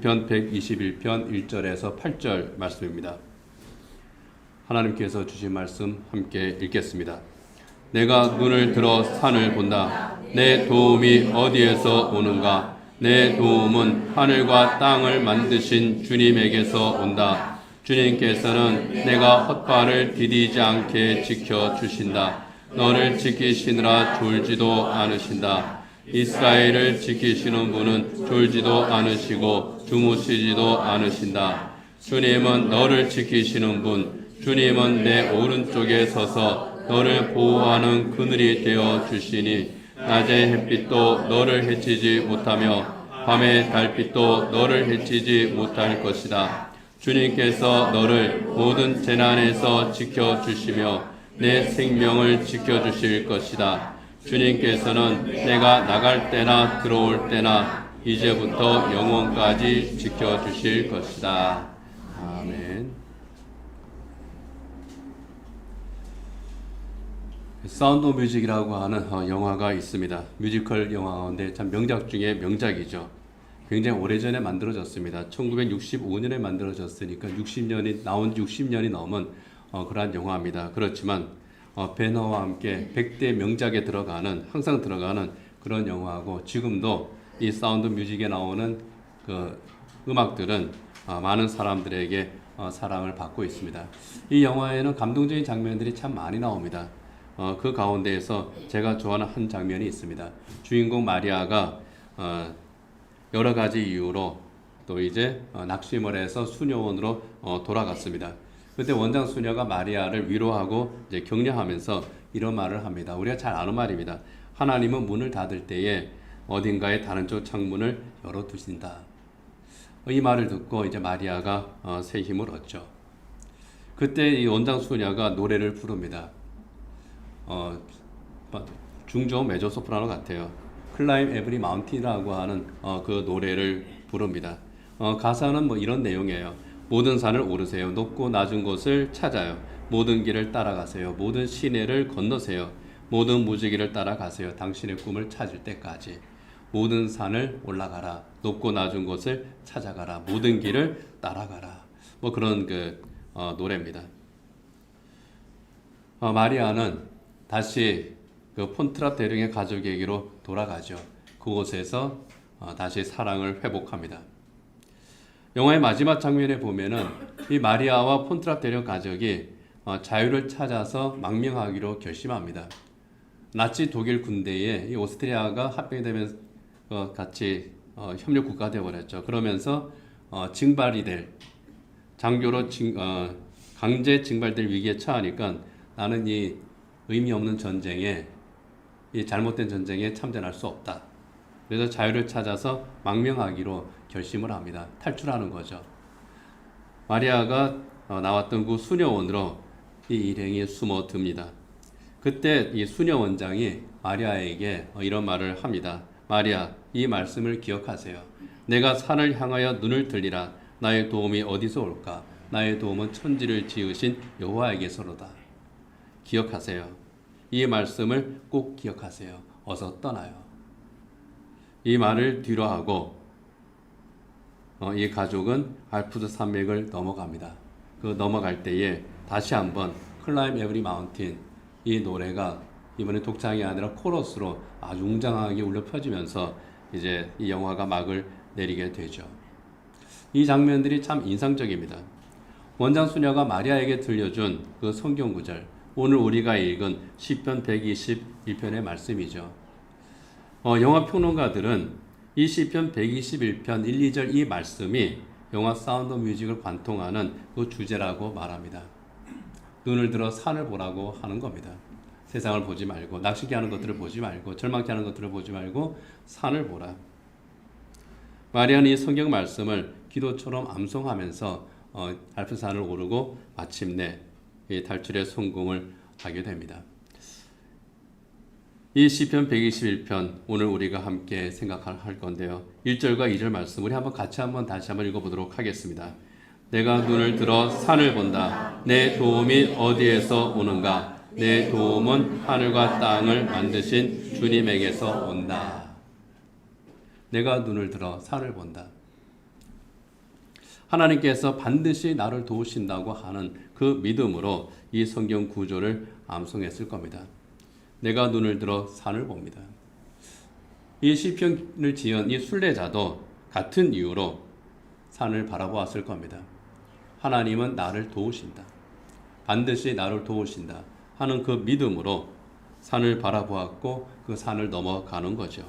편 121편 1절에서 8절 말씀입니다. 하나님께서 주신 말씀 함께 읽겠습니다. 내가 눈을 들어 산을 본다. 내 도움이 어디에서 오는가? 내 도움은 하늘과 땅을 만드신 주님에게서 온다. 주님께서는 내가 헛발을 디디지 않게 지켜주신다. 너를 지키시느라 졸지도 않으신다. 이스라엘을 지키시는 분은 졸지도 않으시고 주무시지도 않으신다. 주님은 너를 지키시는 분, 주님은 내 오른쪽에 서서 너를 보호하는 그늘이 되어 주시니 낮의 햇빛도 너를 해치지 못하며 밤의 달빛도 너를 해치지 못할 것이다. 주님께서 너를 모든 재난에서 지켜주시며 내 생명을 지켜주실 것이다. 주님께서는 내가 나갈 때나 들어올 때나 이제부터 영원까지 지켜주실 것이다. 아멘. 사운드 오브 뮤직이라고 하는 영화가 있습니다. 뮤지컬 영화 가운데 참 명작 중에 명작이죠. 굉장히 오래전에 만들어졌습니다. 1965년에 만들어졌으니까 60년이 나온 60년이 넘은 그러한 영화입니다. 그렇지만 배너와 함께 100대 명작에 항상 들어가는 그런 영화고, 지금도 이 사운드 뮤직에 나오는 그 음악들은 많은 사람들에게 사랑을 받고 있습니다. 이 영화에는 감동적인 장면들이 참 많이 나옵니다. 그 가운데에서 제가 좋아하는 한 장면이 있습니다. 주인공 마리아가 여러 가지 이유로 또 이제 낙심을 해서 수녀원으로 돌아갔습니다. 그때 원장 수녀가 마리아를 위로하고 이제 격려하면서 이런 말을 합니다. 우리가 잘 아는 말입니다. 하나님은 문을 닫을 때에 어딘가에 다른 쪽 창문을 열어두신다. 이 말을 듣고 이제 마리아가 새 힘을 얻죠. 그때 이 원장 수녀가 노래를 부릅니다. 중저 메조 소프라노 같아요. 클라임 에브리 마운틴이라고 하는 그 노래를 부릅니다. 가사는 뭐 이런 내용이에요. 모든 산을 오르세요. 높고 낮은 곳을 찾아요. 모든 길을 따라가세요. 모든 시내를 건너세요. 모든 무지개를 따라가세요. 당신의 꿈을 찾을 때까지. 모든 산을 올라가라. 높고 낮은 곳을 찾아가라. 모든 길을 따라가라. 뭐 그런 노래입니다. 마리아는 다시 그 폰트라 대령의 가족에게로 돌아가죠. 그곳에서 다시 사랑을 회복합니다. 영화의 마지막 장면에 보면은 이 마리아와 폰트라 대령 가족이 자유를 찾아서 망명하기로 결심합니다. 나치 독일 군대에 이 오스트리아가 합병이 되면서 같이 협력 국가가 되어버렸죠. 그러면서 징발이 될 장교로 강제 징발될 위기에 처하니까 나는 이 의미 없는 전쟁에, 이 잘못된 전쟁에 참전할 수 없다. 그래서 자유를 찾아서 망명하기로 결심을 합니다. 탈출하는 거죠. 마리아가 나왔던 그 수녀원으로 이 일행이 숨어듭니다. 그때 이 수녀 원장이 마리아에게 이런 말을 합니다. 마리아, 이 말씀을 기억하세요. 내가 산을 향하여 눈을 들리라. 나의 도움이 어디서 올까? 나의 도움은 천지를 지으신 여호와에게서로다. 기억하세요. 이 말씀을 꼭 기억하세요. 어서 떠나요. 이 말을 뒤로하고 이 가족은 알프스 산맥을 넘어갑니다. 그 넘어갈 때에 다시 한번 클라임 에브리 마운틴, 이 노래가 이번에 독창이 아니라 코러스로 아주 웅장하게 울려 퍼지면서 이제 이 영화가 막을 내리게 되죠. 이 장면들이 참 인상적입니다. 원장 수녀가 마리아에게 들려준 그 성경 구절, 오늘 우리가 읽은 시편 121편의 말씀이죠. 영화 평론가들은 이 시편 121편 1, 2절 이 말씀이 영화 사운드 뮤직을 관통하는 그 주제라고 말합니다. 눈을 들어 산을 보라고 하는 겁니다. 세상을 보지 말고, 낚시게 하는 것들을 보지 말고, 절망케 하는 것들을 보지 말고 산을 보라. 마리아는 이 성경 말씀을 기도처럼 암송하면서 알프산을 오르고 마침내 이 탈출의 성공을 하게 됩니다. 이 시편 121편 오늘 우리가 함께 생각할 건데요. 1절과 2절 말씀 우리 다시 한번 읽어보도록 하겠습니다. 내가 눈을 들어 산을 본다. 내 도움이 어디에서 오는가? 내 도움은 하늘과 땅을 만드신 주님에게서 온다. 내가 눈을 들어 산을 본다. 하나님께서 반드시 나를 도우신다고 하는 그 믿음으로 이 성경 구조를 암송했을 겁니다. 내가 눈을 들어 산을 봅니다. 이 시편을 지은 이 순례자도 같은 이유로 산을 바라보았을 겁니다. 하나님은 나를 도우신다. 반드시 나를 도우신다 하는 그 믿음으로 산을 바라보았고 그 산을 넘어가는 거죠.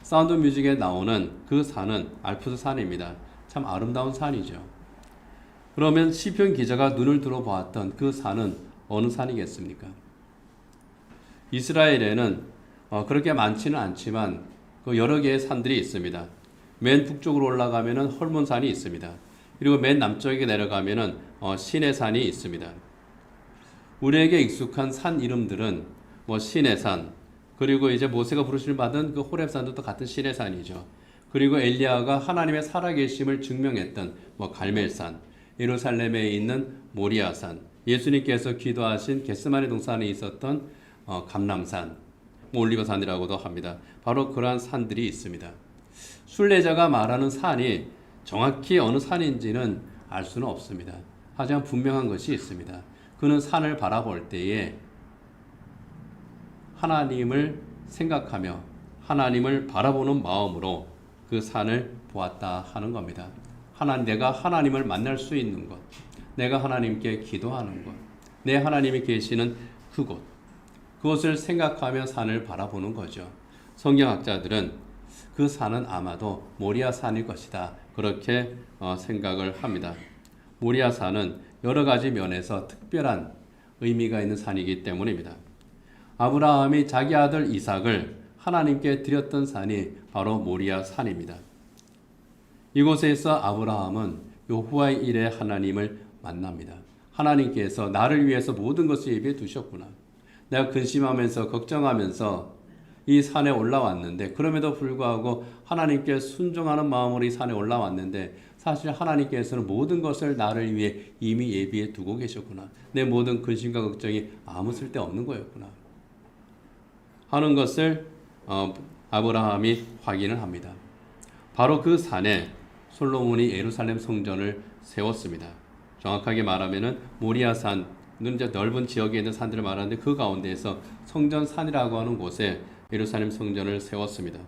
사운드 뮤직에 나오는 그 산은 알프스 산입니다. 참 아름다운 산이죠. 그러면 시편 기자가 눈을 들어 보았던 그 산은 어느 산이겠습니까? 이스라엘에는 그렇게 많지는 않지만 그 여러 개의 산들이 있습니다. 맨 북쪽으로 올라가면은 헐몬산이 있습니다. 그리고 맨 남쪽에 내려가면은 시내산이 있습니다. 우리에게 익숙한 산 이름들은 시내산, 그리고 이제 모세가 부르심을 받은 그 호렙산도 또 같은 시내산이죠. 그리고 엘리야가 하나님의 살아계심을 증명했던 갈멜산, 예루살렘에 있는 모리아산, 예수님께서 기도하신 겟세마네 동산에 있었던 감람산, 올리버산이라고도 합니다. 바로 그러한 산들이 있습니다. 순례자가 말하는 산이 정확히 어느 산인지는 알 수는 없습니다. 하지만 분명한 것이 있습니다. 그는 산을 바라볼 때에 하나님을 생각하며 하나님을 바라보는 마음으로 그 산을 보았다 하는 겁니다. 내가 하나님을 만날 수 있는 것, 내가 하나님께 기도하는 것, 내 하나님이 계시는 그곳, 그것을 생각하며 산을 바라보는 거죠. 성경학자들은 그 산은 아마도 모리아 산일 것이다, 그렇게 생각을 합니다. 모리아 산은 여러 가지 면에서 특별한 의미가 있는 산이기 때문입니다. 아브라함이 자기 아들 이삭을 하나님께 드렸던 산이 바로 모리아 산입니다. 이곳에서 아브라함은 여호와의 일에 하나님을 만납니다. 하나님께서 나를 위해서 모든 것을 예비해 두셨구나. 내가 근심하면서 걱정하면서 이 산에 올라왔는데, 그럼에도 불구하고 하나님께 순종하는 마음으로 이 산에 올라왔는데 사실 하나님께서는 모든 것을 나를 위해 이미 예비해 두고 계셨구나. 내 모든 근심과 걱정이 아무 쓸데없는 거였구나 하는 것을 아브라함이 확인을 합니다. 바로 그 산에 솔로몬이 예루살렘 성전을 세웠습니다. 정확하게 말하면은 모리아산은 이제 넓은 지역에 있는 산들을 말하는데 그 가운데에서 성전산이라고 하는 곳에 예루살렘 성전을 세웠습니다.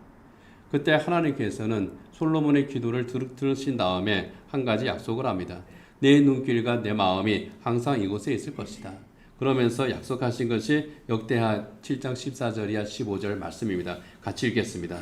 그때 하나님께서는 솔로몬의 기도를 들으신 다음에 한 가지 약속을 합니다. 내 눈길과 내 마음이 항상 이곳에 있을 것이다. 그러면서 약속하신 것이 역대하 7장 14절이야 15절 말씀입니다. 같이 읽겠습니다.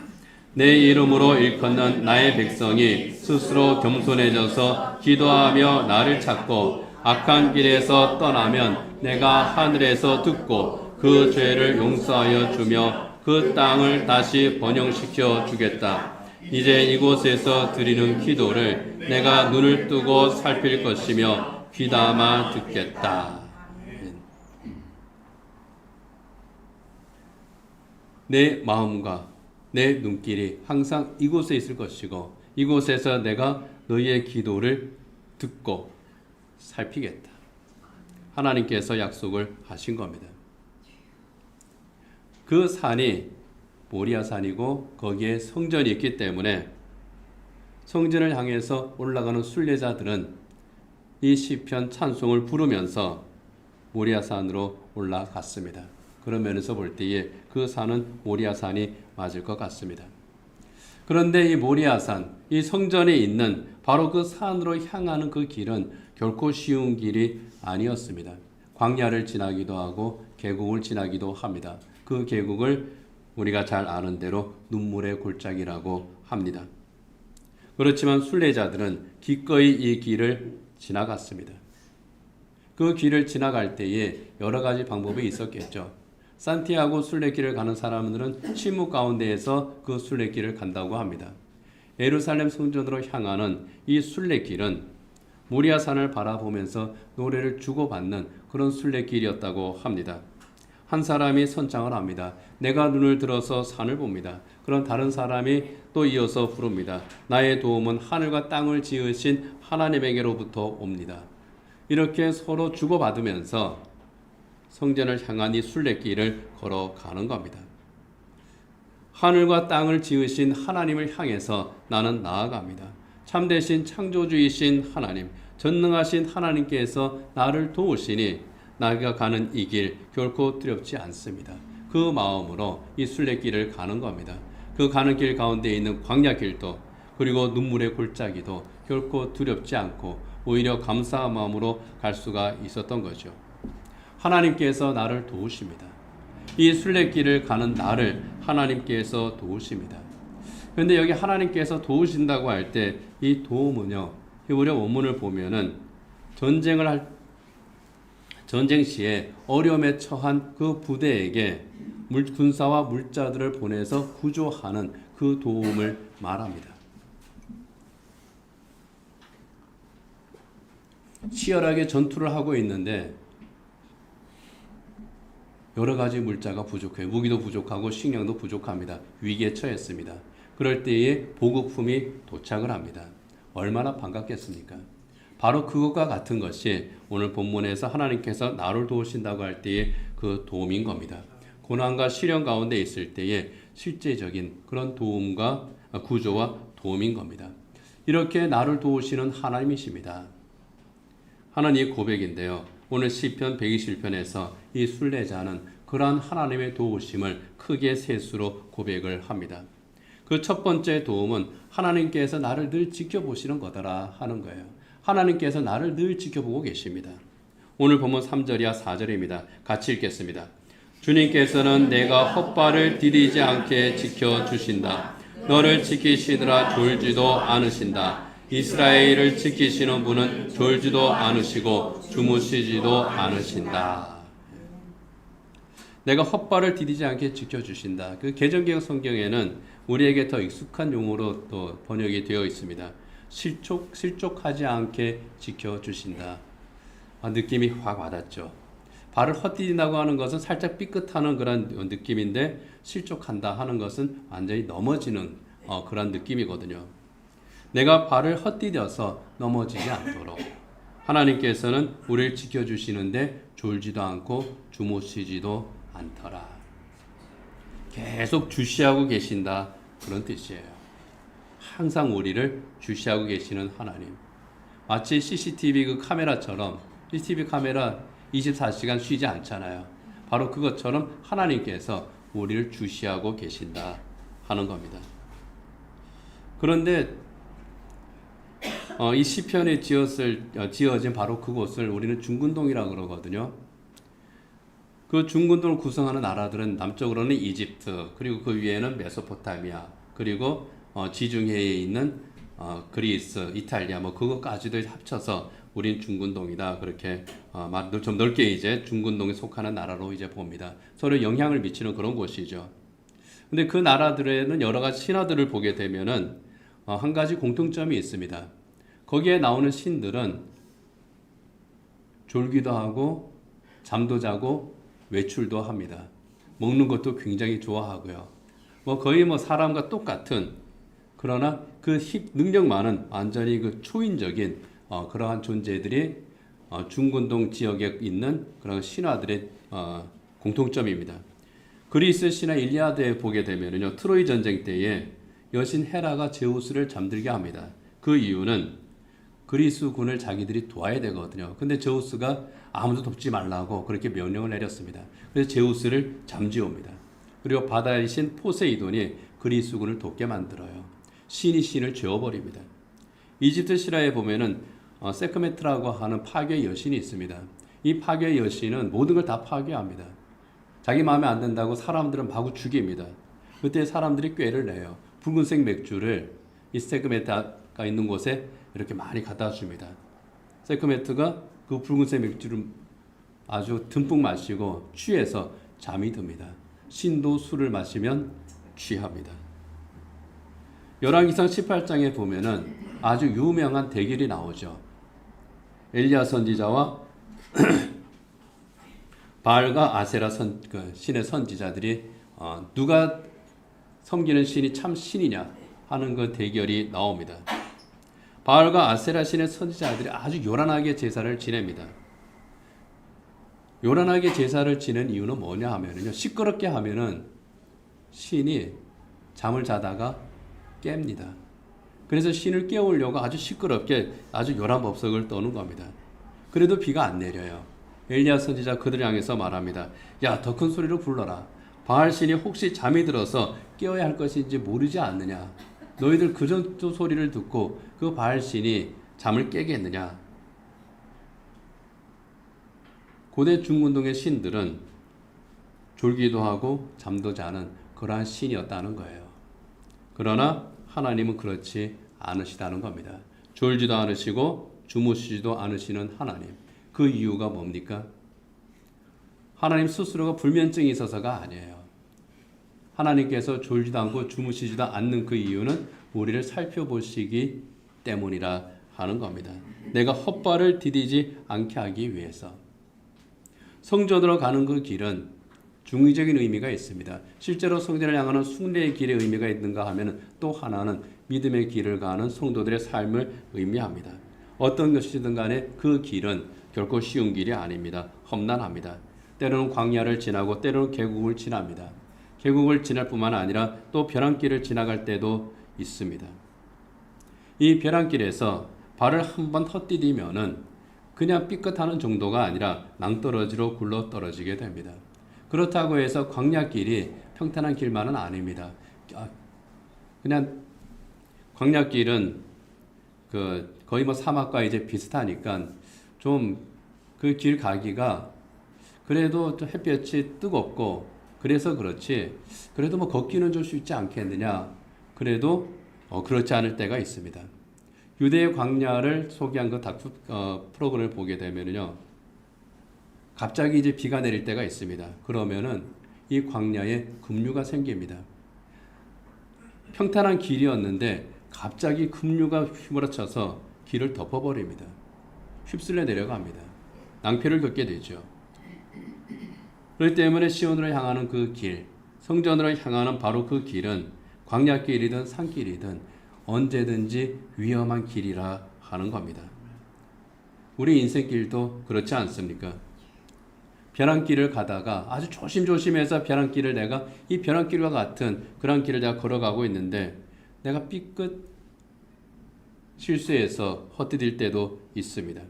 내 이름으로 일컫는 나의 백성이 스스로 겸손해져서 기도하며 나를 찾고 악한 길에서 떠나면 내가 하늘에서 듣고 그 죄를 용서하여 주며 그 땅을 다시 번영시켜 주겠다. 이제 이곳에서 드리는 기도를 내가 눈을 뜨고 살필 것이며 귀담아 듣겠다. 내 마음과 내 눈길이 항상 이곳에 있을 것이고 이곳에서 내가 너희의 기도를 듣고 살피겠다. 하나님께서 약속을 하신 겁니다. 그 산이 모리아산이고 거기에 성전이 있기 때문에 성전을 향해서 올라가는 순례자들은 이 시편 찬송을 부르면서 모리아산으로 올라갔습니다. 그런 면에서 볼 때에 그 산은 모리아산이 맞을 것 같습니다. 그런데 이 모리아산, 이 성전에 있는 바로 그 산으로 향하는 그 길은 결코 쉬운 길이 아니었습니다. 광야를 지나기도 하고 계곡을 지나기도 합니다. 그 계곡을 우리가 잘 아는 대로 눈물의 골짜기라고 합니다. 그렇지만 순례자들은 기꺼이 이 길을 지나갔습니다. 그 길을 지나갈 때에 여러 가지 방법이 있었겠죠. 산티아고 순례길을 가는 사람들은 침묵 가운데에서 그 순례길을 간다고 합니다. 예루살렘 성전으로 향하는 이 순례길은 모리아산을 바라보면서 노래를 주고받는 그런 순례길이었다고 합니다. 한 사람이 선창을 합니다. 내가 눈을 들어서 산을 봅니다. 그런 다른 사람이 또 이어서 부릅니다. 나의 도움은 하늘과 땅을 지으신 하나님에게로부터 옵니다. 이렇게 서로 주고받으면서 성전을 향한 이 순례길을 걸어가는 겁니다. 하늘과 땅을 지으신 하나님을 향해서 나는 나아갑니다. 참되신 창조주이신 하나님, 전능하신 하나님께서 나를 도우시니 나가 가는 이 길 결코 두렵지 않습니다. 그 마음으로 이 순례길을 가는 겁니다. 그 가는 길 가운데 있는 광야길도 그리고 눈물의 골짜기도 결코 두렵지 않고 오히려 감사한 마음으로 갈 수가 있었던 거죠. 하나님께서 나를 도우십니다. 이 순례길을 가는 나를 하나님께서 도우십니다. 그런데 여기 하나님께서 도우신다고 할 때 이 도움은요, 히브리어 원문을 보면은 전쟁 시에 어려움에 처한 그 부대에게 군사와 물자들을 보내서 구조하는 그 도움을 말합니다. 치열하게 전투를 하고 있는데 여러 가지 물자가 부족해요. 무기도 부족하고 식량도 부족합니다. 위기에 처했습니다. 그럴 때에 보급품이 도착을 합니다. 얼마나 반갑겠습니까? 바로 그것과 같은 것이 오늘 본문에서 하나님께서 나를 도우신다고 할 때의 그 도움인 겁니다. 고난과 시련 가운데 있을 때의 실제적인 그런 도움과 구조와 도움인 겁니다. 이렇게 나를 도우시는 하나님이십니다. 하나님의 고백인데요. 오늘 시편 121편에서 이 순례자는 그러한 하나님의 도우심을 크게 셋으로 고백을 합니다. 그 첫 번째 도움은 하나님께서 나를 늘 지켜보시는 거더라 하는 거예요. 하나님께서 나를 늘 지켜보고 계십니다. 오늘 본문 3절이야 4절입니다. 같이 읽겠습니다. 주님께서는 내가 헛발을 디디지 않게 지켜주신다. 너를 지키시느라 졸지도 않으신다. 이스라엘을 지키시는 분은 졸지도 않으시고 주무시지도 않으신다. 내가 헛발을 디디지 않게 지켜주신다. 그 개정개혁 성경에는 우리에게 더 익숙한 용어로 또 번역이 되어 있습니다. 실족하지 않게 지켜주신다. 느낌이 확 와닿죠. 발을 헛디딘다고 하는 것은 살짝 삐끗하는 그런 느낌인데 실족한다 하는 것은 완전히 넘어지는 그런 느낌이거든요. 내가 발을 헛디뎌서 넘어지지 않도록 하나님께서는 우리를 지켜주시는데 졸지도 않고 주무시지도 않더라. 계속 주시하고 계신다 그런 뜻이에요. 항상 우리를 주시하고 계시는 하나님. 마치 CCTV 그 카메라처럼 CCTV 카메라 24시간 쉬지 않잖아요. 바로 그것처럼 하나님께서 우리를 주시하고 계신다 하는 겁니다. 그런데 이 시편에 지어진 바로 그곳을 우리는 중근동이라고 그러거든요. 그 중근동을 구성하는 나라들은 남쪽으로는 이집트, 그리고 그 위에는 메소포타미아, 그리고 지중해에 있는 그리스, 이탈리아, 그것까지도 합쳐서 우린 중근동이다. 그렇게 좀 넓게 이제 중근동에 속하는 나라로 이제 봅니다. 서로 영향을 미치는 그런 곳이죠. 근데 그 나라들에는 여러 가지 신화들을 보게 되면은 한 가지 공통점이 있습니다. 거기에 나오는 신들은 졸기도 하고 잠도 자고 외출도 합니다. 먹는 것도 굉장히 좋아하고요. 거의 사람과 똑같은, 그러나 그 능력 많은 완전히 그 초인적인 그러한 존재들이 중근동 지역에 있는 그런 신화들의 공통점입니다. 그리스 신화 일리아드에 보게 되면요, 트로이 전쟁 때에 여신 헤라가 제우스를 잠들게 합니다. 그 이유는 그리스 군을 자기들이 도와야 되거든요. 근데 제우스가 아무도 돕지 말라고 그렇게 명령을 내렸습니다. 그래서 제우스를 잠재웁니다. 그리고 바다의 신 포세이돈이 그리스 군을 돕게 만들어요. 신이 신을 죄어버립니다. 이집트 신화에 보면은 세크메트라고 하는 파괴 여신이 있습니다. 이 파괴 여신은 모든 걸 다 파괴합니다. 자기 마음에 안 든다고 사람들은 마구 죽입니다. 그때 사람들이 꾀를 내요. 붉은색 맥주를 이 세크메트가 있는 곳에 이렇게 많이 갖다 줍니다. 세크메트가 그 붉은색 맥주를 아주 듬뿍 마시고 취해서 잠이 듭니다. 신도 술을 마시면 취합니다. 열왕기상 18장에 보면은 아주 유명한 대결이 나오죠. 엘리야 선지자와 바알과 아세라 신의 선지자들이 누가 섬기는 신이 참 신이냐 하는 그 대결이 나옵니다. 바알과 아세라 신의 선지자들이 아주 요란하게 제사를 지냅니다. 요란하게 제사를 지낸 이유는 뭐냐 하면요, 시끄럽게 하면은 신이 잠을 자다가 깹니다. 그래서 신을 깨우려고 아주 시끄럽게 아주 요란법석을 떠는 겁니다. 그래도 비가 안 내려요. 엘리야 선지자 그들을 향해서 말합니다. 야, 더 큰 소리로 불러라. 바알 신이 혹시 잠이 들어서 깨어야 할 것인지 모르지 않느냐. 너희들 그 정도 소리를 듣고 그 바알 신이 잠을 깨겠느냐. 고대 중근동의 신들은 졸기도 하고 잠도 자는 그러한 신이었다는 거예요. 그러나 하나님은 그렇지 않으시다는 겁니다. 졸지도 않으시고 주무시지도 않으시는 하나님. 그 이유가 뭡니까? 하나님 스스로가 불면증이 있어서가 아니에요. 하나님께서 졸지도 않고 주무시지도 않는 그 이유는 우리를 살펴보시기 때문이라 하는 겁니다. 내가 헛발을 디디지 않게 하기 위해서. 성전으로 가는 그 길은 중의적인 의미가 있습니다. 실제로 성전을 향하는 숭례의 길의 의미가 있는가 하면 또 하나는 믿음의 길을 가는 성도들의 삶을 의미합니다. 어떤 것이든 간에 그 길은 결코 쉬운 길이 아닙니다. 험난합니다. 때로는 광야를 지나고 때로는 계곡을 지납니다. 계곡을 지날 뿐만 아니라 또 벼랑길을 지나갈 때도 있습니다. 이 벼랑길에서 발을 한번 헛디디면은 그냥 삐끗하는 정도가 아니라 낭떠러지로 굴러 떨어지게 됩니다. 그렇다고 해서 광야길이 평탄한 길만은 아닙니다. 그냥 광야길은 거의 뭐 사막과 이제 비슷하니까 좀 그 길 가기가 그래도 또 햇볕이 뜨겁고 그래서 그렇지 그래도 뭐 걷기는 좀 쉽지 않겠느냐. 그래도 그렇지 않을 때가 있습니다. 유대의 광야를 소개한 그 다큐 프로그램을 보게 되면요, 갑자기 이제 비가 내릴 때가 있습니다. 그러면은 이 광야에 급류가 생깁니다. 평탄한 길이었는데 갑자기 급류가 휘몰아쳐서 길을 덮어버립니다. 휩쓸려 내려갑니다. 낭패를 겪게 되죠. 그렇기 때문에 시온으로 향하는 그 길, 성전으로 향하는 바로 그 길은 광야길이든 산길이든 언제든지 위험한 길이라 하는 겁니다. 우리 인생길도 그렇지 않습니까? 벼랑길을 가다가 아주 조심조심해서 벼랑길을 내가 이 벼랑길과 같은 그런 길을 내가 걸어가고 있는데 내가 삐끗 실수해서 헛디딜 때도 있습니다.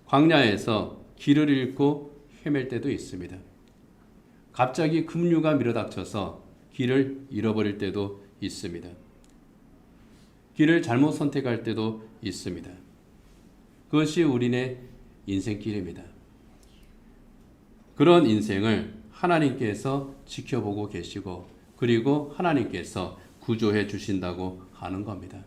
광야에서 길을 잃고 헤맬 때도 있습니다. 갑자기 급류가 밀어닥쳐서 길을 잃어버릴 때도 있습니다. 길을 잘못 선택할 때도 있습니다. 그것이 우리네 인생길입니다. 그런 인생을 하나님께서 지켜보고 계시고 그리고 하나님께서 구조해 주신다고 하는 겁니다.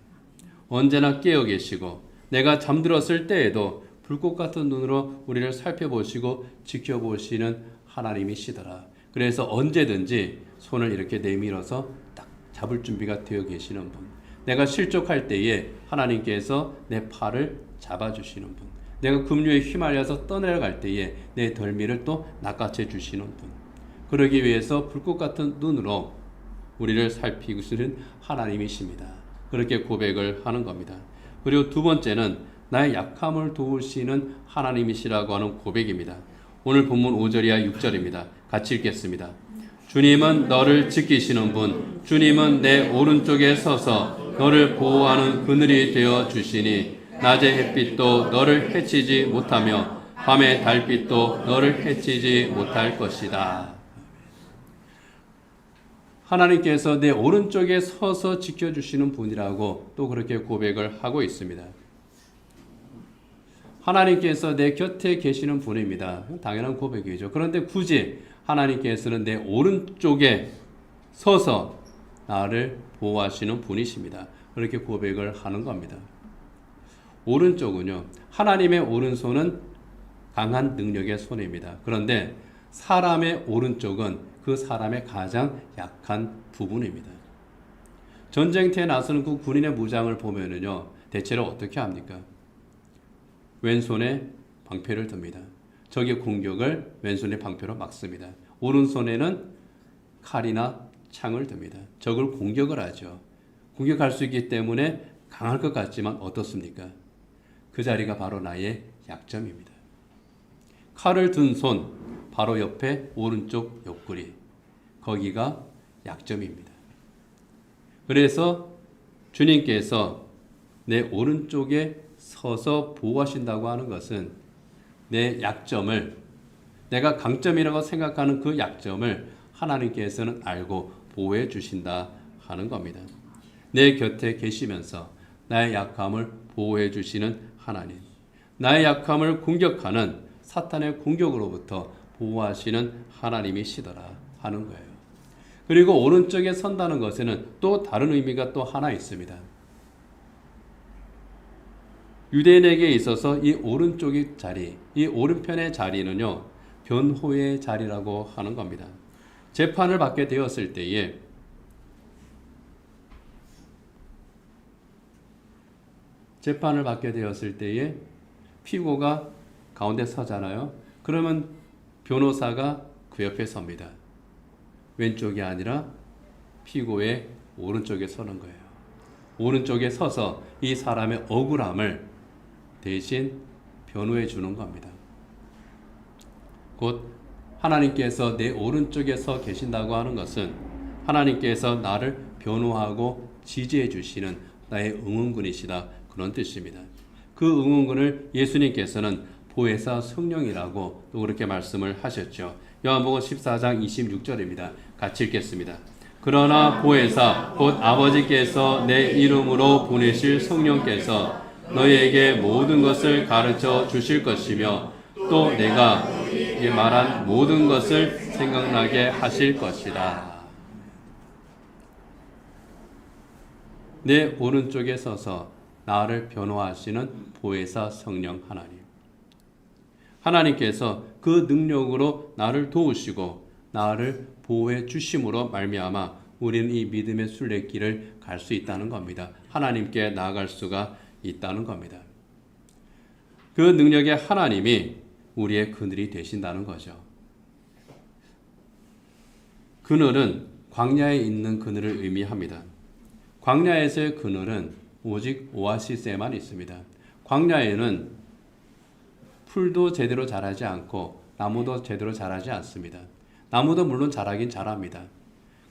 언제나 깨어 계시고 내가 잠들었을 때에도 불꽃 같은 눈으로 우리를 살펴보시고 지켜보시는 하나님이시더라. 그래서 언제든지 손을 이렇게 내밀어서 딱 잡을 준비가 되어 계시는 분. 내가 실족할 때에 하나님께서 내 팔을 잡아주시는 분. 내가 급류에 휘말려서 떠내려갈 때에 내 덜미를 또 낚아채 주시는 분. 그러기 위해서 불꽃 같은 눈으로 우리를 살피시는 하나님이십니다. 그렇게 고백을 하는 겁니다. 그리고 두 번째는 나의 약함을 도우시는 하나님이시라고 하는 고백입니다. 오늘 본문 5절이야 6절입니다. 같이 읽겠습니다. 주님은 너를 지키시는 분, 주님은 내 오른쪽에 서서 너를 보호하는 그늘이 되어 주시니 낮의 햇빛도 너를 해치지 못하며 밤의 달빛도 너를 해치지 못할 것이다. 하나님께서 내 오른쪽에 서서 지켜주시는 분이라고 또 그렇게 고백을 하고 있습니다. 하나님께서 내 곁에 계시는 분입니다. 당연한 고백이죠. 그런데 굳이 하나님께서는 내 오른쪽에 서서 나를 보호하시는 분이십니다. 그렇게 고백을 하는 겁니다. 오른쪽은요, 하나님의 오른손은 강한 능력의 손입니다. 그런데 사람의 오른쪽은 그 사람의 가장 약한 부분입니다. 전쟁터에 나서는 그 군인의 무장을 보면은요, 대체로 어떻게 합니까? 왼손에 방패를 듭니다. 적의 공격을 왼손의 방패로 막습니다. 오른손에는 칼이나 창을 듭니다. 적을 공격을 하죠. 공격할 수 있기 때문에 강할 것 같지만 어떻습니까? 그 자리가 바로 나의 약점입니다. 칼을 든 손, 바로 옆에 오른쪽 옆구리, 거기가 약점입니다. 그래서 주님께서 내 오른쪽에 서서 보호하신다고 하는 것은 내 약점을, 내가 강점이라고 생각하는 그 약점을 하나님께서는 알고 보호해 주신다 하는 겁니다. 내 곁에 계시면서 나의 약함을 보호해 주시는 하나님, 나의 약함을 공격하는 사탄의 공격으로부터 보호하시는 하나님이시더라 하는 거예요. 그리고 오른쪽에 선다는 것에는 또 다른 의미가 또 하나 있습니다. 유대인에게 있어서 이 오른쪽의 자리, 이 오른편의 자리는요, 변호의 자리라고 하는 겁니다. 재판을 받게 되었을 때에 피고가 가운데 서잖아요. 그러면 변호사가 그 옆에 섭니다. 왼쪽이 아니라 피고의 오른쪽에 서는 거예요. 오른쪽에 서서 이 사람의 억울함을 대신 변호해 주는 겁니다. 곧 하나님께서 내 오른쪽에 서 계신다고 하는 것은 하나님께서 나를 변호하고 지지해 주시는 나의 응원군이시다, 그런 뜻입니다. 그 응원군을 예수님께서는 보혜사 성령이라고 또 그렇게 말씀을 하셨죠. 요한복음 14장 26절입니다. 같이 읽겠습니다. 그러나 보혜사 곧 아버지께서 내 이름으로 보내실 성령께서 너희에게 모든 것을 가르쳐 주실 것이며 또 내가 말한 모든 것을 생각나게 하실 것이다. 내 오른쪽에 서서 나를 변호하시는 보혜사 성령 하나님, 하나님께서 그 능력으로 나를 도우시고 나를 보호해 주심으로 말미암아 우리는 이 믿음의 순례길을 갈 수 있다는 겁니다. 하나님께 나아갈 수가 있다는 겁니다. 그 능력의 하나님이 우리의 그늘이 되신다는 거죠. 그늘은 광야에 있는 그늘을 의미합니다. 광야에서의 그늘은 오직 오아시스에만 있습니다. 광야에는 풀도 제대로 자라지 않고 나무도 제대로 자라지 않습니다. 나무도 물론 자라긴 자랍니다.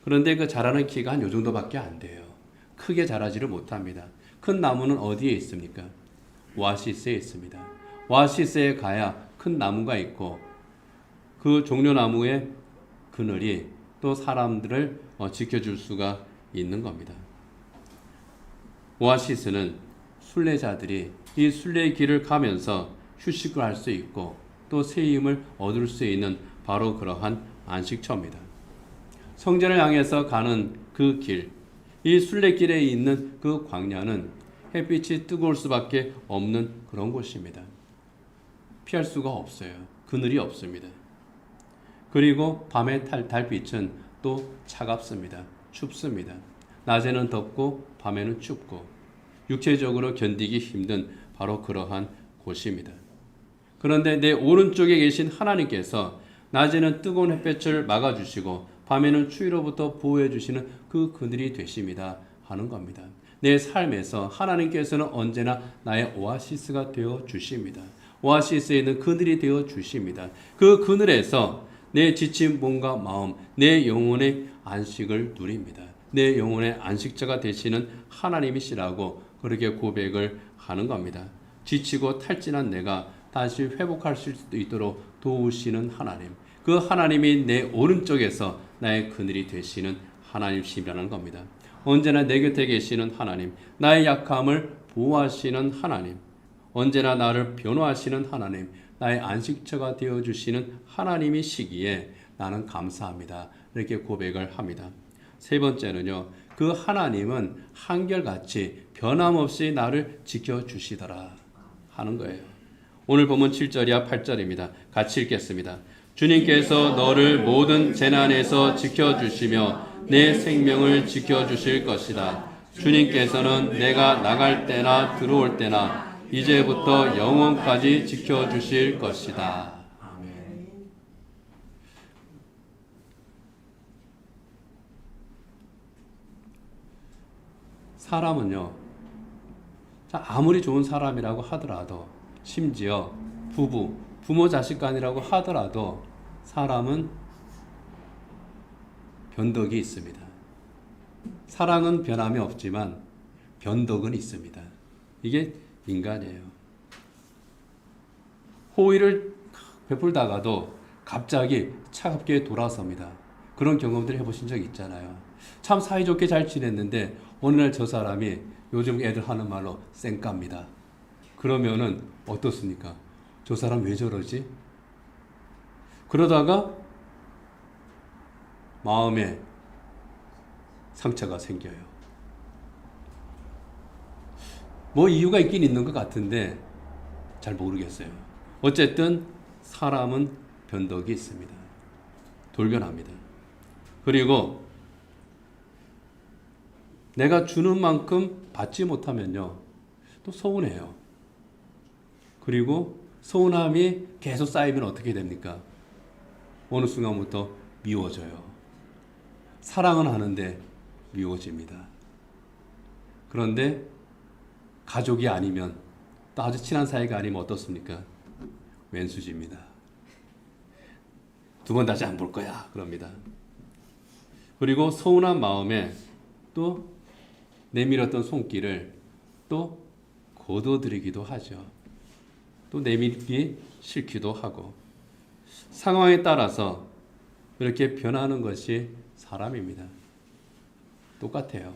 그런데 그 자라는 키가 한 요 정도밖에 안 돼요. 크게 자라지를 못합니다. 큰 나무는 어디에 있습니까? 오아시스에 있습니다. 오아시스에 가야 큰 나무가 있고 그 종려나무의 그늘이 또 사람들을 지켜줄 수가 있는 겁니다. 오아시스는 순례자들이 이 순례의 길을 가면서 휴식을 할 수 있고 또 새 힘을 얻을 수 있는 바로 그러한 안식처입니다. 성전을 향해서 가는 그 길, 이 순례길에 있는 그 광야는 햇빛이 뜨거울 수밖에 없는 그런 곳입니다. 피할 수가 없어요. 그늘이 없습니다. 그리고 밤의 달빛은 또 차갑습니다. 춥습니다. 낮에는 덥고 밤에는 춥고 육체적으로 견디기 힘든 바로 그러한 곳입니다. 그런데 내 오른쪽에 계신 하나님께서 낮에는 뜨거운 햇볕을 막아주시고 밤에는 추위로부터 보호해 주시는 그 그늘이 되십니다 하는 겁니다. 내 삶에서 하나님께서는 언제나 나의 오아시스가 되어 주십니다. 오아시스에 있는 그늘이 되어 주십니다. 그 그늘에서 내 지친 몸과 마음, 내 영혼의 안식을 누립니다. 내 영혼의 안식자가 되시는 하나님이시라고 그렇게 고백을 하는 겁니다. 지치고 탈진한 내가 다시 회복할 수 있도록 도우시는 하나님, 그 하나님이 내 오른쪽에서 나의 그늘이 되시는 하나님이시라는 겁니다. 언제나 내 곁에 계시는 하나님, 나의 약함을 보호하시는 하나님, 언제나 나를 변호하시는 하나님, 나의 안식처가 되어주시는 하나님이시기에 나는 감사합니다. 이렇게 고백을 합니다. 세 번째는요, 그 하나님은 한결같이 변함없이 나를 지켜주시더라 하는 거예요. 오늘 본문 7절이야 8절입니다. 같이 읽겠습니다. 주님께서 너를 모든 재난에서 지켜주시며 내 생명을 지켜주실 것이다. 주님께서는 내가 나갈 때나 들어올 때나 이제부터 영원까지 지켜주실 것이다. 사람은요, 아무리 좋은 사람이라고 하더라도, 심지어 부모 자식 간이라고 하더라도 사람은 변덕이 있습니다. 사랑은 변함이 없지만 변덕은 있습니다. 이게 인간이에요. 호의를 베풀다가도 갑자기 차갑게 돌아섭니다. 그런 경험들 해보신 적 있잖아요. 참 사이좋게 잘 지냈는데 어느 날 저 사람이 요즘 애들 하는 말로 쌩깝니다. 그러면은 어떻습니까? 저 사람 왜 저러지? 그러다가 마음에 상처가 생겨요. 뭐 이유가 있긴 있는 것 같은데 잘 모르겠어요. 어쨌든 사람은 변덕이 있습니다. 돌변합니다. 그리고 내가 주는 만큼 받지 못하면요, 또 서운해요. 그리고 서운함이 계속 쌓이면 어떻게 됩니까? 어느 순간부터 미워져요. 사랑은 하는데 미워집니다. 그런데 가족이 아니면, 또 아주 친한 사이가 아니면 어떻습니까? 왼수집니다. 두 번 다시 안 볼 거야 그럽니다. 그리고 서운한 마음에 또 내밀었던 손길을 또 거둬들이기도 하죠. 또 내밀기 싫기도 하고, 상황에 따라서 이렇게 변하는 것이 사람입니다. 똑같아요.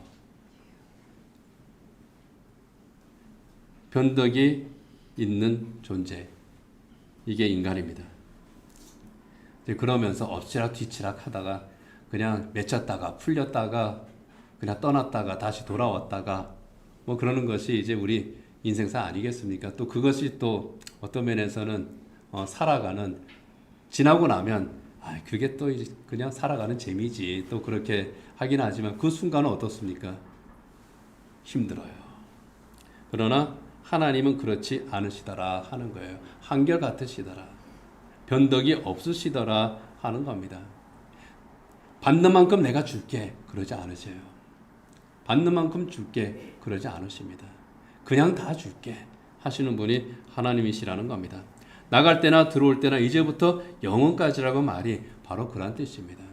변덕이 있는 존재, 이게 인간입니다. 그러면서 엎치락 뒤치락 하다가 그냥 맺혔다가 풀렸다가 그냥 떠났다가 다시 돌아왔다가 뭐 그러는 것이 이제 우리 인생사 아니겠습니까? 또 그것이 또 어떤 면에서는 살아가는, 지나고 나면 그게 또 이제 그냥 살아가는 재미지, 또 그렇게 하긴 하지만 그 순간은 어떻습니까? 힘들어요. 그러나 하나님은 그렇지 않으시더라 하는 거예요. 한결같으시더라, 변덕이 없으시더라 하는 겁니다. 받는 만큼 내가 줄게 그러지 않으세요. 받는 만큼 줄게 그러지 않으십니다. 그냥 다 줄게 하시는 분이 하나님이시라는 겁니다. 나갈 때나 들어올 때나 이제부터 영원까지라고 말이 바로 그런 뜻입니다.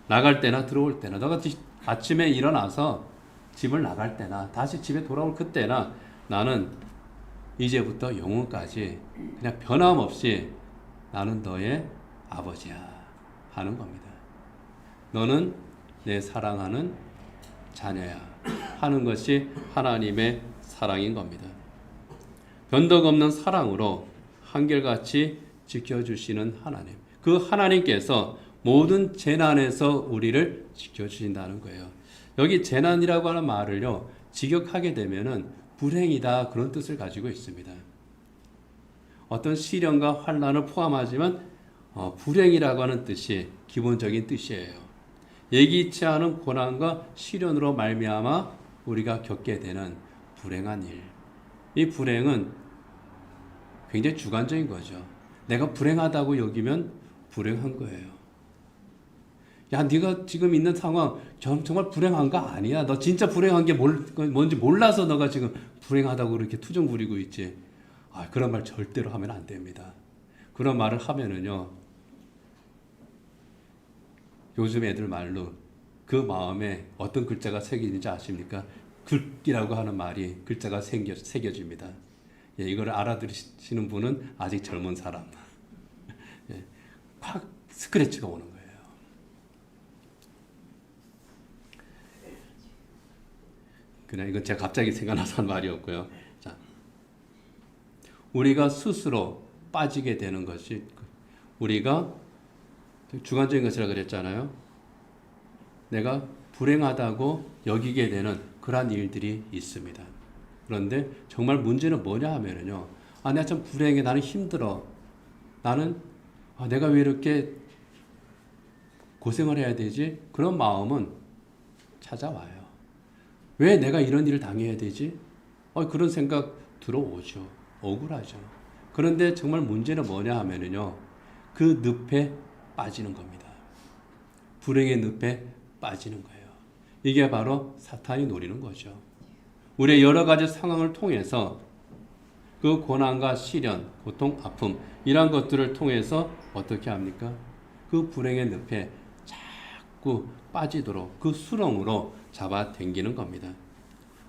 나갈 때나 들어올 때나, 너가 아침에 일어나서 집을 나갈 때나 다시 집에 돌아올 그때나 나는 이제부터 영원까지 그냥 변함없이 나는 너의 아버지야 하는 겁니다. 너는 내 사랑하는 자녀야 하는 것이 하나님의 사랑인 겁니다. 변덕 없는 사랑으로 한결같이 지켜주시는 하나님, 그 하나님께서 모든 재난에서 우리를 지켜주신다는 거예요. 여기 재난이라고 하는 말을요, 직역하게 되면은 불행이다 그런 뜻을 가지고 있습니다. 어떤 시련과 환난을 포함하지만 불행이라고 하는 뜻이 기본적인 뜻이에요. 예기치 않은 고난과 시련으로 말미암아 우리가 겪게 되는 불행한 일. 이 불행은 굉장히 주관적인 거죠. 내가 불행하다고 여기면 불행한 거예요. 야, 네가 지금 있는 상황 정말 불행한 거 아니야. 너 진짜 불행한 게 뭔지 몰라서 너가 지금 불행하다고 그렇게 투정 부리고 있지. 그런 말 절대로 하면 안 됩니다. 그런 말을 하면은요, 요즘 애들 말로 그 마음에 어떤 글자가 새겨지는지 아십니까? 글이라고 하는 말이 글자가 새겨집니다. 예, 이걸 알아들으시는 분은 아직 젊은 사람. 예, 확 스크래치가 오는 거예요. 그냥 이건 제가 갑자기 생각나서 한 말이었고요. 자, 우리가 스스로 빠지게 되는 것이, 우리가 주관적인 것이라 그랬잖아요. 내가 불행하다고 여기게 되는 그러한 일들이 있습니다. 그런데 정말 문제는 뭐냐 하면은요, 내가 참 불행해, 나는 힘들어, 나는 내가 왜 이렇게 고생을 해야 되지? 그런 마음은 찾아와요. 왜 내가 이런 일을 당해야 되지? 그런 생각 들어오죠. 억울하죠. 그런데 정말 문제는 뭐냐 하면은요, 그 늪에 빠지는 겁니다. 불행의 늪에 빠지는 거예요. 이게 바로 사탄이 노리는 거죠. 우리의 여러 가지 상황을 통해서 그 고난과 시련, 고통, 아픔, 이런 것들을 통해서 어떻게 합니까? 그 불행의 늪에 자꾸 빠지도록 그 수렁으로 잡아당기는 겁니다.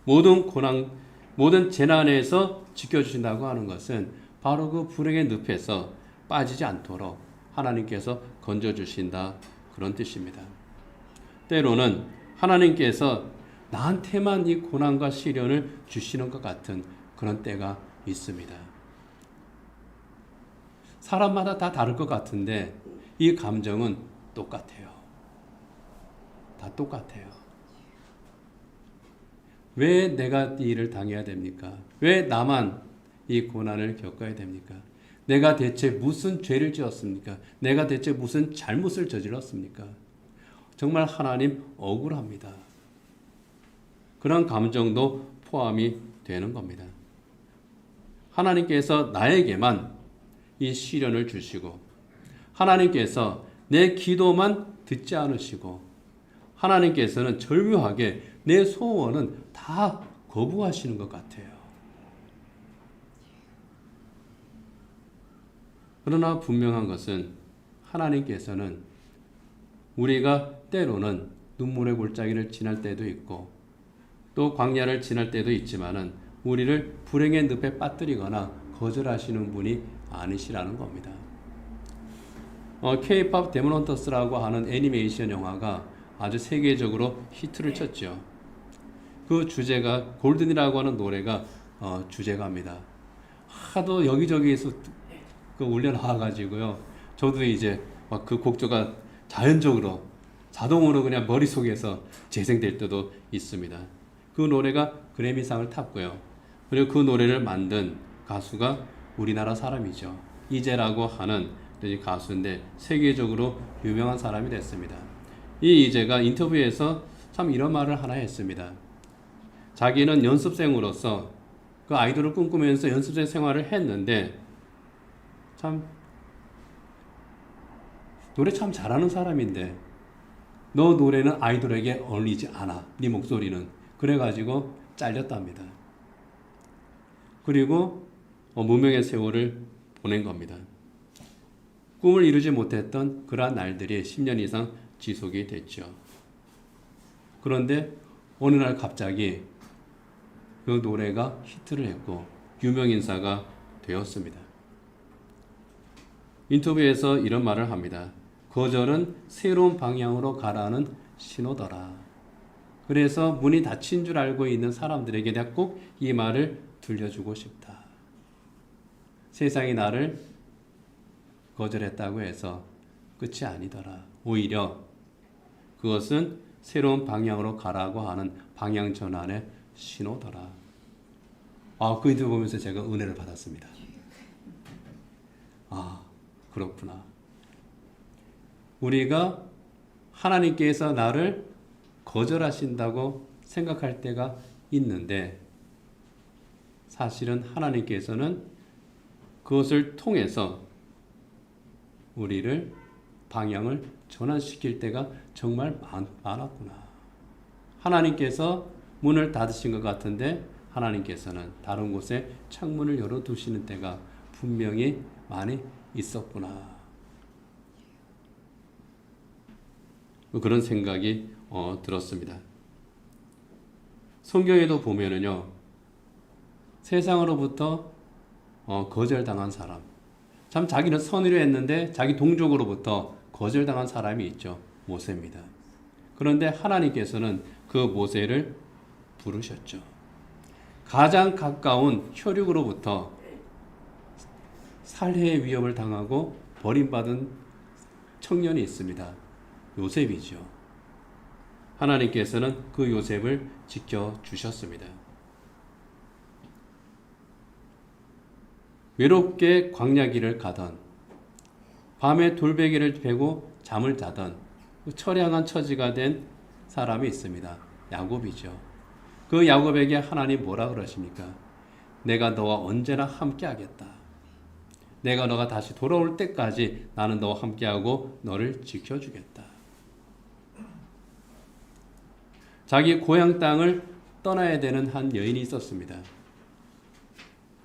모든 고난, 모든 재난에서 지켜주신다고 하는 것은 바로 그 불행의 늪에서 빠지지 않도록 하나님께서 건져주신다, 그런 뜻입니다. 때로는 하나님께서 나한테만 이 고난과 시련을 주시는 것 같은 그런 때가 있습니다. 사람마다 다 다를 것 같은데 이 감정은 똑같아요. 다 똑같아요. 왜 내가 이 일을 당해야 됩니까? 왜 나만 이 고난을 겪어야 됩니까? 내가 대체 무슨 죄를 지었습니까? 내가 대체 무슨 잘못을 저질렀습니까? 정말 하나님 억울합니다. 그런 감정도 포함이 되는 겁니다. 하나님께서 나에게만 이 시련을 주시고 하나님께서 내 기도만 듣지 않으시고 하나님께서는 절묘하게 내 소원은 다 거부하시는 것 같아요. 그러나 분명한 것은 하나님께서는 우리가 때로는 눈물의 골짜기를 지날 때도 있고 또 광야를 지날 때도 있지만은 우리를 불행의 늪에 빠뜨리거나 거절하시는 분이 아니시라는 겁니다. K-pop 데몬 헌터스라고 하는 애니메이션 영화가 아주 세계적으로 히트를 쳤죠. 그 주제가 골든이라고 하는 노래가 주제가입니다. 하도 여기저기에서 울려 나와가지고요. 저도 이제 막 그 곡조가 자연적으로 자동으로 그냥 머릿속에서 재생될 때도 있습니다. 그 노래가 그래미상을 탔고요. 그리고 그 노래를 만든 가수가 우리나라 사람이죠. 이재라고 하는 가수인데 세계적으로 유명한 사람이 됐습니다. 이 이재가 인터뷰에서 참 이런 말을 하나 했습니다. 자기는 연습생으로서 그 아이돌을 꿈꾸면서 연습생 생활을 했는데 참 노래 참 잘하는 사람인데 너 노래는 아이돌에게 어울리지 않아. 네 목소리는. 그래가지고 잘렸답니다. 그리고 무명의 세월을 보낸 겁니다. 꿈을 이루지 못했던 그러한 날들이 10년 이상 지속이 됐죠. 그런데 어느 날 갑자기 그 노래가 히트를 했고 유명인사가 되었습니다. 인터뷰에서 이런 말을 합니다. 거절은 새로운 방향으로 가라는 신호더라. 그래서 문이 닫힌 줄 알고 있는 사람들에게 내가 꼭 이 말을 들려주고 싶다. 세상이 나를 거절했다고 해서 끝이 아니더라. 오히려 그것은 새로운 방향으로 가라고 하는 방향 전환의 신호더라. 그 인터뷰 보면서 제가 은혜를 받았습니다. 그렇구나. 우리가 하나님께서 나를 거절하신다고 생각할 때가 있는데 사실은 하나님께서는 그것을 통해서 우리를 방향을 전환시킬 때가 정말 많았구나. 하나님께서 문을 닫으신 것 같은데 하나님께서는 다른 곳에 창문을 열어두시는 때가 분명히 많이 있었구나. 그런 생각이 들었습니다. 성경에도 보면은요, 세상으로부터 거절당한 사람, 참 자기는 선의로 했는데 자기 동족으로부터 거절당한 사람이 있죠. 모세입니다. 그런데 하나님께서는 그 모세를 부르셨죠. 가장 가까운 혈육으로부터 살해의 위협을 당하고 버림받은 청년이 있습니다. 요셉이죠. 하나님께서는 그 요셉을 지켜주셨습니다. 외롭게 광야길을 가던 밤에 돌베개를 베고 잠을 자던 처량한 처지가 된 사람이 있습니다. 야곱이죠. 그 야곱에게 하나님 뭐라 그러십니까? 내가 너와 언제나 함께 하겠다. 내가 너가 다시 돌아올 때까지 나는 너와 함께하고 너를 지켜주겠다. 자기 고향 땅을 떠나야 되는 한 여인이 있었습니다.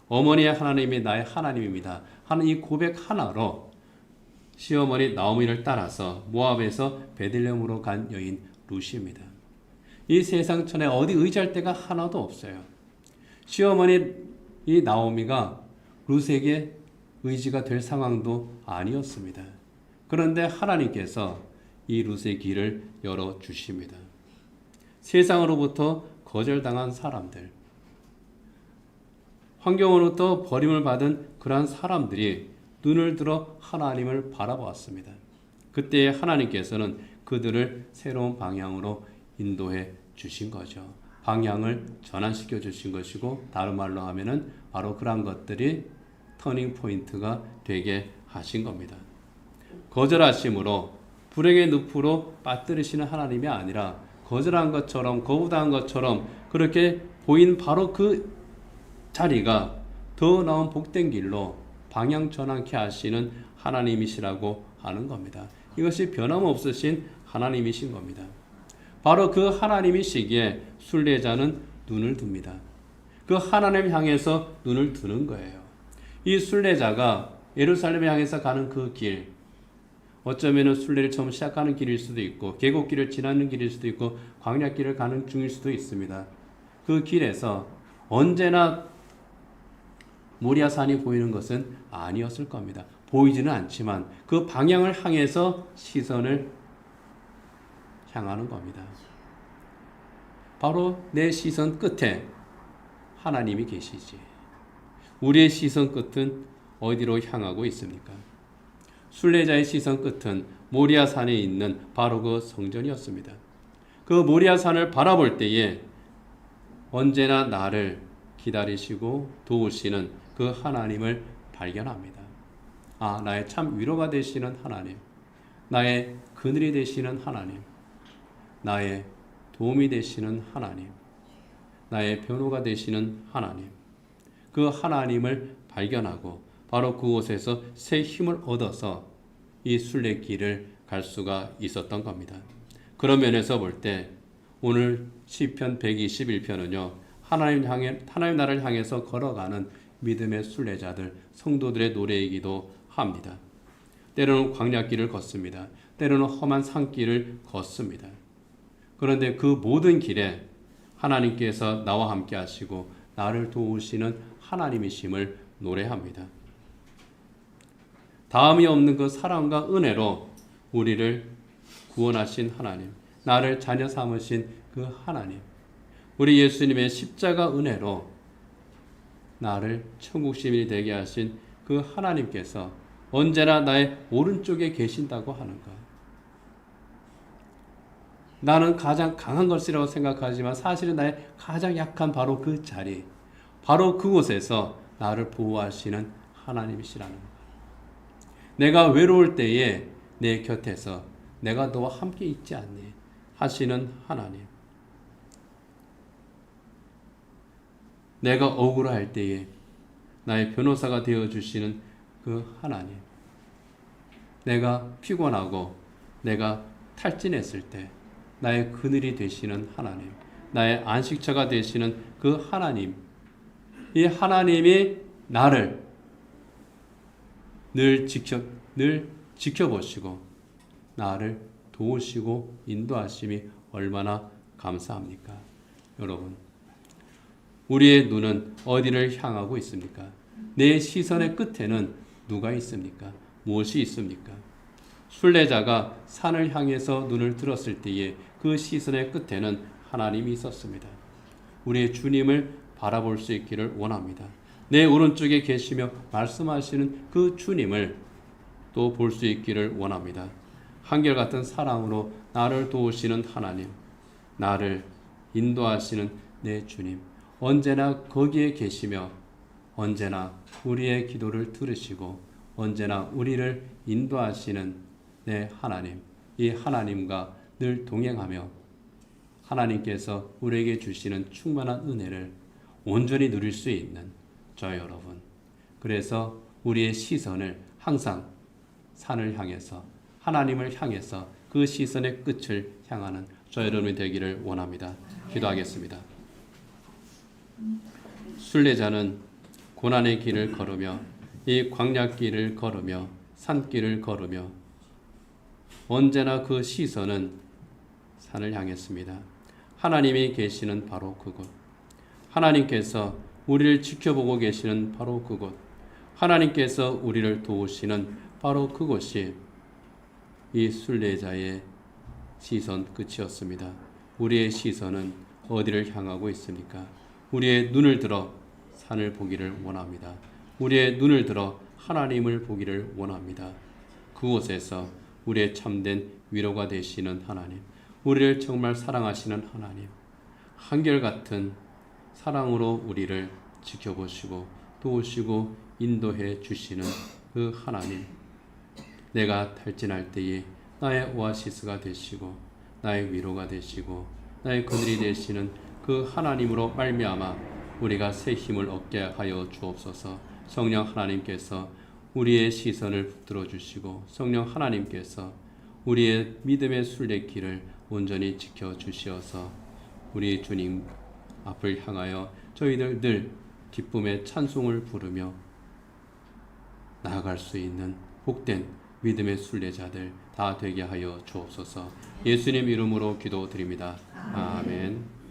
어머니의 하나님이 나의 하나님입니다 하는 이 고백 하나로 시어머니 나오미를 따라서 모압에서 베들레헴으로 간 여인 루시입니다. 이 세상천에 어디 의지할 데가 하나도 없어요. 시어머니 이 나오미가 룻에게 의지가 될 상황도 아니었습니다. 그런데 하나님께서 이 룻의 길을 열어주십니다. 세상으로부터 거절당한 사람들, 환경으로부터 버림을 받은 그러한 사람들이 눈을 들어 하나님을 바라보았습니다. 그때 하나님께서는 그들을 새로운 방향으로 인도해 주신 거죠. 방향을 전환시켜 주신 것이고, 다른 말로 하면은 바로 그러한 것들이 터닝 포인트가 되게 하신 겁니다. 거절하심으로 불행의 늪으로 빠뜨리시는 하나님이 아니라 거절한 것처럼, 거부당한 것처럼 그렇게 보인 바로 그 자리가 더 나은 복된 길로 방향 전환케 하시는 하나님이시라고 하는 겁니다. 이것이 변함없으신 하나님이신 겁니다. 바로 그 하나님이시기에 순례자는 눈을 둡니다. 그 하나님 향해서 눈을 두는 거예요. 이 순례자가 예루살렘을 향해서 가는 그 길, 어쩌면 순례를 처음 시작하는 길일 수도 있고 계곡길을 지나는 길일 수도 있고 광야길을 가는 중일 수도 있습니다. 그 길에서 언제나 모리아산이 보이는 것은 아니었을 겁니다. 보이지는 않지만 그 방향을 향해서 시선을 향하는 겁니다. 바로 내 시선 끝에 하나님이 계시지. 우리의 시선 끝은 어디로 향하고 있습니까? 순례자의 시선 끝은 모리아산에 있는 바로 그 성전이었습니다. 그 모리아산을 바라볼 때에 언제나 나를 기다리시고 도우시는 그 하나님을 발견합니다. 아, 나의 참 위로가 되시는 하나님, 나의 그늘이 되시는 하나님, 나의 도움이 되시는 하나님, 나의 변호가 되시는 하나님, 그 하나님을 발견하고 바로 그곳에서 새 힘을 얻어서 이 순례길을 갈 수가 있었던 겁니다. 그런 면에서 볼 때 오늘 시편 121편은요, 하나님 나라를 향해서 걸어가는 믿음의 순례자들, 성도들의 노래이기도 합니다. 때로는 광야길을 걷습니다. 때로는 험한 산길을 걷습니다. 그런데 그 모든 길에 하나님께서 나와 함께 하시고 나를 도우시는 하나님이심을 노래합니다. 다음이 없는 그 사랑과 은혜로 우리를 구원하신 하나님, 나를 자녀 삼으신 그 하나님, 우리 예수님의 십자가 은혜로 나를 천국 시민이 되게 하신 그 하나님께서 언제나 나의 오른쪽에 계신다고 하는가. 나는 가장 강한 것이라고 생각하지만 사실은 나의 가장 약한 바로 그 자리, 바로 그곳에서 나를 보호하시는 하나님이시라는 것. 내가 외로울 때에 내 곁에서 내가 너와 함께 있지 않니 하시는 하나님. 내가 억울할 때에 나의 변호사가 되어주시는 그 하나님. 내가 피곤하고 내가 탈진했을 때 나의 그늘이 되시는 하나님, 나의 안식처가 되시는 그 하나님, 이 하나님이 나를 늘 지켜보시고 나를 도우시고 인도하심이 얼마나 감사합니까? 여러분, 우리의 눈은 어디를 향하고 있습니까? 내 시선의 끝에는 누가 있습니까? 무엇이 있습니까? 순례자가 산을 향해서 눈을 들었을 때에 그 시선의 끝에는 하나님이 있었습니다. 우리의 주님을 바라볼 수 있기를 원합니다. 내 오른쪽에 계시며 말씀하시는 그 주님을 또 볼 수 있기를 원합니다. 한결같은 사랑으로 나를 도우시는 하나님, 나를 인도하시는 내 주님, 언제나 거기에 계시며 언제나 우리의 기도를 들으시고 언제나 우리를 인도하시는 내 하나님, 이 하나님과 늘 동행하며 하나님께서 우리에게 주시는 충만한 은혜를 온전히 누릴 수 있는 저 여러분, 그래서 우리의 시선을 항상 산을 향해서 하나님을 향해서 그 시선의 끝을 향하는 저 여러분이 되기를 원합니다. 기도하겠습니다. 순례자는 고난의 길을 걸으며 이 광야길을 걸으며 산길을 걸으며 언제나 그 시선은 산을 향했습니다. 하나님이 계시는 바로 그곳, 하나님께서 우리를 지켜보고 계시는 바로 그곳, 하나님께서 우리를 도우시는 바로 그곳이 이 순례자의 시선 끝이었습니다. 우리의 시선은 어디를 향하고 있습니까? 우리의 눈을 들어 산을 보기를 원합니다. 우리의 눈을 들어 하나님을 보기를 원합니다. 그곳에서 우리의 참된 위로가 되시는 하나님, 우리를 정말 사랑하시는 하나님, 한결같은 사랑으로 우리를 지켜보시고 도우시고 인도해 주시는 그 하나님, 내가 탈진할 때에 나의 오아시스가 되시고 나의 위로가 되시고 나의 그늘이 되시는 그 하나님으로 말미암아 우리가 새 힘을 얻게 하여 주옵소서. 성령 하나님께서 우리의 시선을 붙들어 주시고 성령 하나님께서 우리의 믿음의 순례길을 온전히 지켜 주시어서 우리 주님 앞을 향하여 저희들 늘 기쁨의 찬송을 부르며 나아갈 수 있는 복된 믿음의 순례자들 다 되게 하여 주옵소서. 예수님 이름으로 기도드립니다. 아멘.